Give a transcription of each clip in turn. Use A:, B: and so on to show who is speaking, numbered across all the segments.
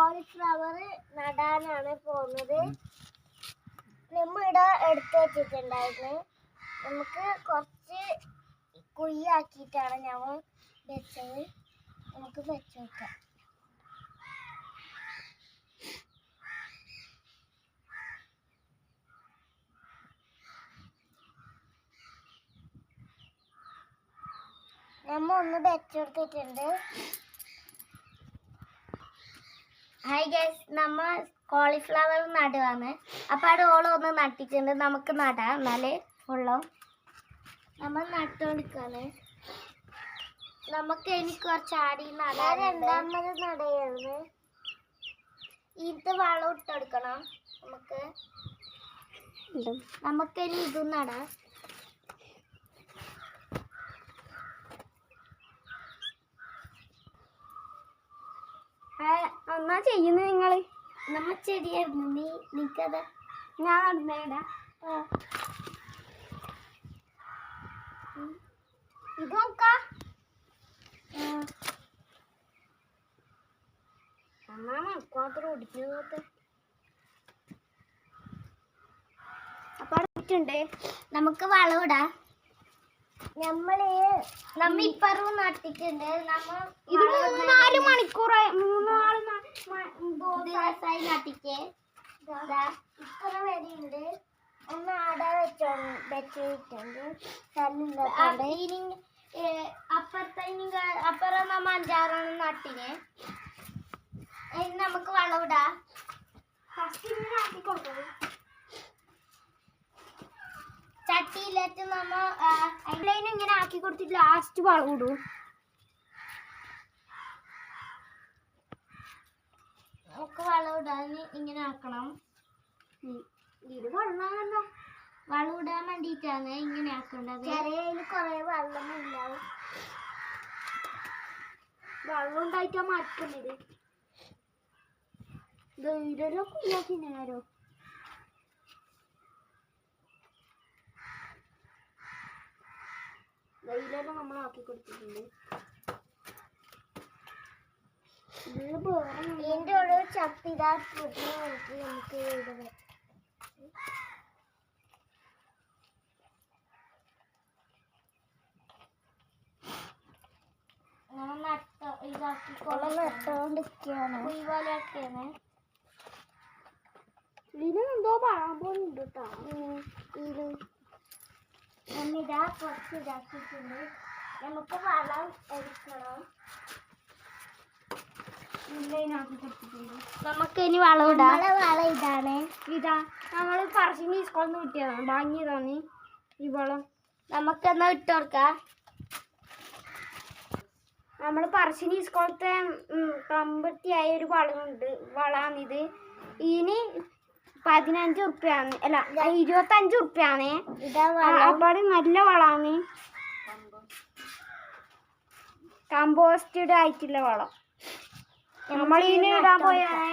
A: Cauliflower നടാനാണ് പോകുന്നത്. നമ്മളിവിടെ എടുത്ത് വെച്ചിട്ടുണ്ടായിരുന്നു. നമുക്ക് കുറച്ച് കുഴിയാക്കിയിട്ടാണ് ഞങ്ങൾ വെച്ചത്. നമുക്ക് വെച്ച് നോക്കാം. നമ്മ ഒന്ന് വെച്ചെടുത്തിട്ടുണ്ട്. ഹായ് ഗൈസ്, നമ്മ കോളിഫ്ലവർ നടുവാണ്. അപ്പോൾ അവിടെ ഓളം ഒന്ന് നട്ടിട്ടുണ്ട്. നമുക്ക് നടാം. എന്നാലേ ഉള്ളൂ. നമ്മൾ നട്ടുകൊടുക്കാണ്. നമുക്ക് ഇനി കുറച്ച് ആടി നടാം. രണ്ടാമത് നടയാണ്. ഇത് വളം ഇട്ടെടുക്കണം. നമുക്കിനി ഇതും നടാം. എന്നാ ചെയ്യുന്നത് നിങ്ങള്? നമ്മ ചെടിയായിരുന്നു. നീക്കത് ഞാൻ നടന്നേടാ. ഇത് നോക്കാം. അപ്പൊ അടുത്തുണ്ട്. നമുക്ക് വളമിടാം. നമ്മ ഇപ്പറും നട്ടിട്ടുണ്ട്. ഇത് 3-4 മണിക്കൂറായി. 3-4 ദിവസമായി നട്ടിക്ക്. ഇത്ര വരെയുണ്ട്. ഒന്ന് ആട വെച്ചിട്ടുണ്ട്. അപ്പുറം നമ്മ 5-6 നട്ടിന്. നമുക്ക് വളമിടാം. ഫസ്റ്റ് ഇങ്ങനെ ആക്കി കൊടുക്കും. ചട്ടിയിലേക്ക് നമ്മ അതിലേനും ഇങ്ങനെ ആക്കി കൊടുത്തിട്ട് ലാസ്റ്റ് വളം ഇടും. നമുക്ക് വളം ഇടാൻ ഇങ്ങനെ ആക്കണം. ഇത് വളം ഇടാൻ വേണ്ടിയിട്ടാണ് ഇങ്ങനെ ആക്കേണ്ടത്. ചെറിയതിൽ കുറെ വെള്ളം ഉണ്ടാവും. വെള്ളം ഉണ്ടായിട്ടാ മാറ്റുന്നത്. ധൈര്യമൊക്കെ ഇല്ലാക്കിനാരോ. വെയിലെല്ലാം നമ്മൾ ആക്കി കൊടുത്തിട്ടുണ്ട്. ഇതിൻ്റെ ഒരു ചപ്പിതാ നമുക്ക് നട്ടോണ്ടിരിക്കുകയാണ്. ഇതിനെന്തോ പറയാൻ പോകുന്നുണ്ട് കേട്ടോ. നമ്മിതാ കുറച്ച് ഇതാക്കിയിട്ടുണ്ട്. നമുക്ക് വളം എടുക്കണം. നമുക്ക് ഇനി വളം ഇടാം. വളം ഇതാണ്. ഇതാ നമ്മൾ പറശ്ശിനി സ്കൂളിൽ നിന്ന് കിട്ടിയതാണ്. വാങ്ങിയതാണ് ഈ വളം. നമുക്കെന്നാ ഇട്ട് കൊടുക്കാം. നമ്മൾ പറശ്ശിനി സ്കൂളത്തെ കമ്പത്തിയായ ഒരു വളമാണിത്. ഇനി 15 ഉറുപ്പ്യാണ്. അല്ല 25 ഉറുപ്പ്യാണ്. അപ്പാട് നല്ല വളമാണ്. കമ്പോസ്റ്റഡ് ആയിട്ടുള്ള വളം. നമ്മൾ ഇതിന് ഇടാൻ പോയാണ്.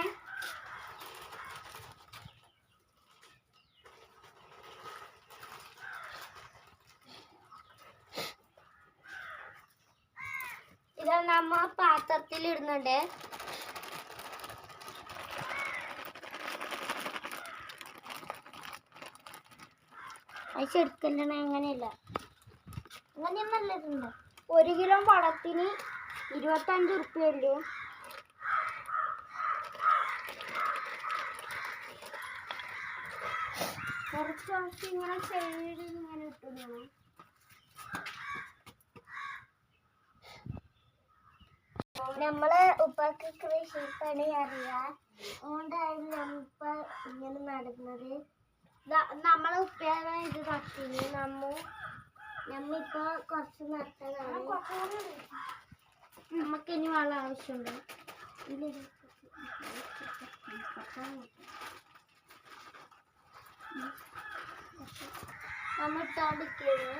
A: ഇത് നമ്മ പാത്രത്തിൽ ഇടുന്നുണ്ട്. അയച്ചെടുക്കല്ലേ? അങ്ങനെയല്ല, അങ്ങനെയൊന്നല്ലതുണ്ട്. 1 കിലോ വളത്തിന് 25 ഉറുപ്പ്യല്ലോ. കുറച്ച് ദിവസം ഇങ്ങനെ സൈഡിൽ ഇങ്ങനെ ഇട്ടുള്ളൂ. നമ്മളെ ഉപ്പക്ക് കൃഷിപ്പണി അറിയാം. അതുകൊണ്ടായിരുന്നു നമ്മ ഇങ്ങനെ നടന്നത്. നമ്മളെ ഉപ്പയാണ് ഇത് നട്ടിന്. നമ്മിപ്പോ കുറച്ച് നട്ടതാണ്. നമുക്കിനി വളം ആവശ്യമുണ്ട്. നമ്മ ഇട്ടോണ്ടിരിക്കുന്നത്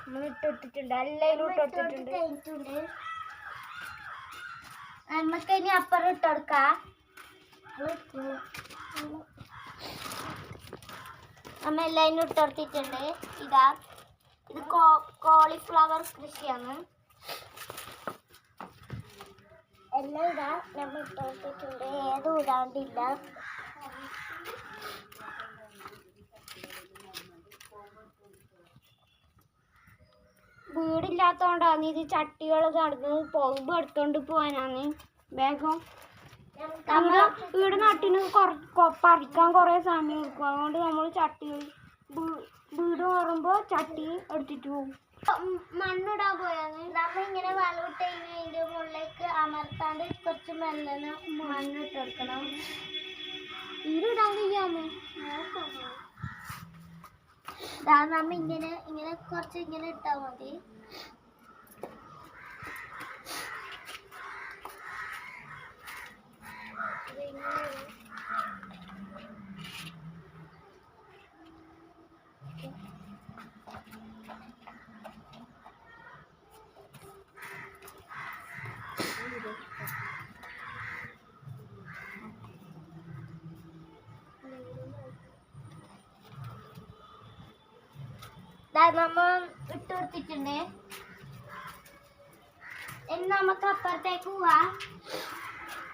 A: നമ്മൾ ഇട്ടിട്ടുണ്ട്. എല്ലാവരും ഇട്ടിട്ടുണ്ട്. നമുക്ക് ഇനി അപ്പുറം ഇട്ട് കൊടുക്കാം. നമ്മ എല്ലാം ഇട്ടെടുത്തിട്ടുണ്ട്. ഇതാ ഇത് കോളിഫ്ലവർ കൃഷിയാണ്. എല്ലാം ഇതാ നമ്മൾ ഇട്ടെടുത്തിട്ടുണ്ട്. ഏതും ഇടാണ്ടില്ല. വീടില്ലാത്തോണ്ടാണ് ഇത് ചട്ടികൾ നടന്ന് പോകുമ്പോ എടുത്തോണ്ട് പോവാനാണ് വേഗം. വീട് നാട്ടിന് പറിക്കാൻ കുറെ സമയം എടുക്കും. അതുകൊണ്ട് നമ്മൾ ചട്ടികൾ വീട് മാറുമ്പോ ചട്ടി എടുത്തിട്ട് പോകും. മണ്ണിടാൻ പോയാണ് നമ്മ ഇങ്ങനെ വളമിട്ട് അതിന്റെ മുകളിലേക്ക് അമർത്താണ്ട് കുറച്ച് മെല്ലനെ മണ്ണിട്ട് കൊടുക്കണം. വീടിടാൻ കഴിയാമോ? നമ്മ ഇങ്ങനെ ഇങ്ങനെ കുറച്ച് ഇങ്ങനെ ഇട്ടാ മതി. നമ്മ ഇട്ട് കൊടുത്തിട്ടുണ്ട്. ഇനി നമുക്ക് അപ്പുറത്തേക്ക് പോവാ.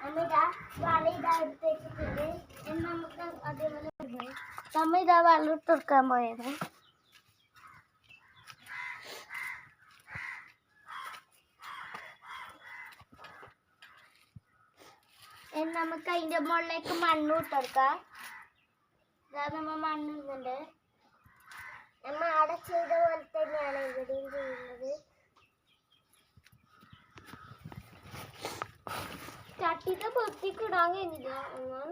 A: നമ്മിതാ വള ഇതാ എടുത്ത് വെച്ചിട്ടുണ്ട്. ഇനി നമുക്ക് അതേപോലെ നമ്മ ഇതാ വെള്ളം ഇട്ട് കൊടുക്കാൻ പോയത്. ഇനി നമുക്ക് അതിന്റെ മുകളിലേക്ക് മണ്ണ് ഇട്ട് കൊടുക്കാം. ഇതാ നമ്മ മണ്ണ് ഇടുന്നുണ്ട്. നമ്മ അവിടെ ചെയ്ത പോലെ തന്നെയാണ് ഇവിടെയും ചെയ്യുന്നത്. ചട്ടിന്റെ പൊത്തിക്ക് ഇടാൻ കഴിഞ്ഞില്ല.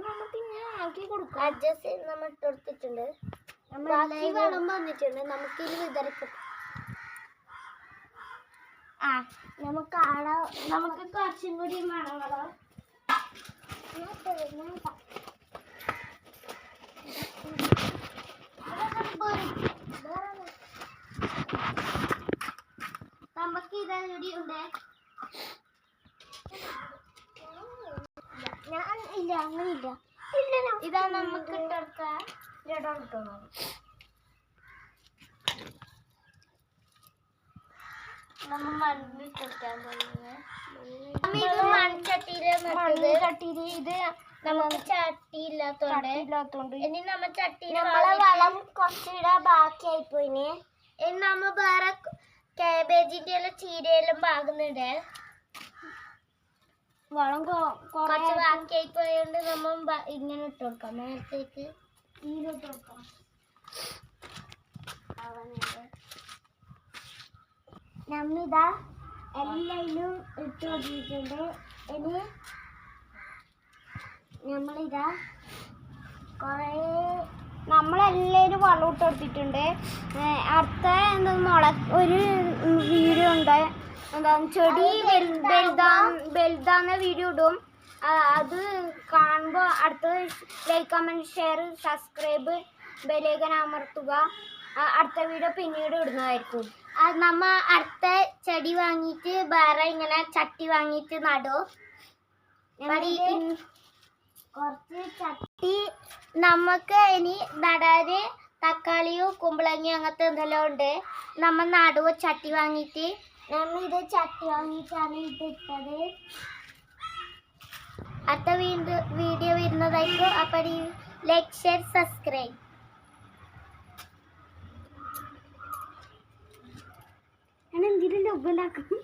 A: നമുക്ക് ഇങ്ങനെ ആക്കി കൊടുക്കാം. അഡ്ജസ്റ്റ് ചെയ്ത് നമ്മൾ ഇട്ട് കൊടുത്തിട്ടുണ്ട്. ബാക്കി വളം വന്നിട്ടുണ്ട്. നമുക്കിത് വിതറിക്കും. നമുക്ക് ആടെ നമുക്ക് കുറച്ചും കൂടി മണവളം നമുക്ക് ഇതൂടി ഉണ്ട്. ഞാൻ ഇല്ല അങ്ങനില്ല. ഇതാ നമുക്ക് ഇട്ടെടുക്കാം. നമ്മൾ മണ്ണിട്ടെടുക്കാൻ പോകുന്നത്. മൺചട്ടിയില് ഇത് നമുക്ക് ചട്ടി ഇല്ലാത്തോണ്ട് ഇനി നമ്മ ചട്ടി നമ്മളെ വളം കുറച്ചിടാ ബാക്കിയായി പോയിന്. ഇനി നമ്മ വേറെ കാബേജിന്റെ എല്ലാം ചീരയെല്ലാം പാകുന്നുണ്ട്. വളം കുറച്ച് ബാക്കിയായി പോയോണ്ട് നമ്മ ഇങ്ങനെ ഇട്ട് കൊടുക്കാം. നേരത്തേക്ക് ഇട്ട് കൊടുക്കാം. നമ്മിതാ എല്ലായിലും ഇട്ട് കൊടുത്തിട്ടുണ്ട്. ഇനി നമ്മളിതാ നമ്മളെല്ലാവരും വളം ഇട്ട് കൊടുത്തിട്ടുണ്ട്. അടുത്ത ഒരു വീഡിയോ ഉണ്ട്. എന്താണ് ചെടി വലുതാന്ന വീഡിയോ ഇടും. അത് കാണുമ്പോൾ അടുത്ത like comment share subscribe bell icon അമർത്തുക. അടുത്ത വീഡിയോ പിന്നീട് ഇടുന്നതായിരിക്കും. നമ്മ അടുത്ത ചെടി വാങ്ങിയിട്ട് വേറെ ഇങ്ങനെ ചട്ടി വാങ്ങിയിട്ട് നടും. കുറച്ച് ചട്ടി നമുക്ക് ഇനി നടാന് തക്കാളിയോ കുമ്പളങ്ങിയോ അങ്ങനത്തെ എന്തെല്ലാം ഉണ്ട്. നമ്മ നടുവോ ചട്ടി വാങ്ങിയിട്ട്. നമ്മ ഇത് ചട്ടി വാങ്ങിയിട്ടാണ് ഇതിട്ടത്. അടുത്ത വീഡിയോ വരുന്നതായിരിക്കും. അപ്പം ലൈക്ക് ഷെയർ സബ്സ്ക്രൈബ്. ഞാൻ എന്തിനും ഉപലാക്കും.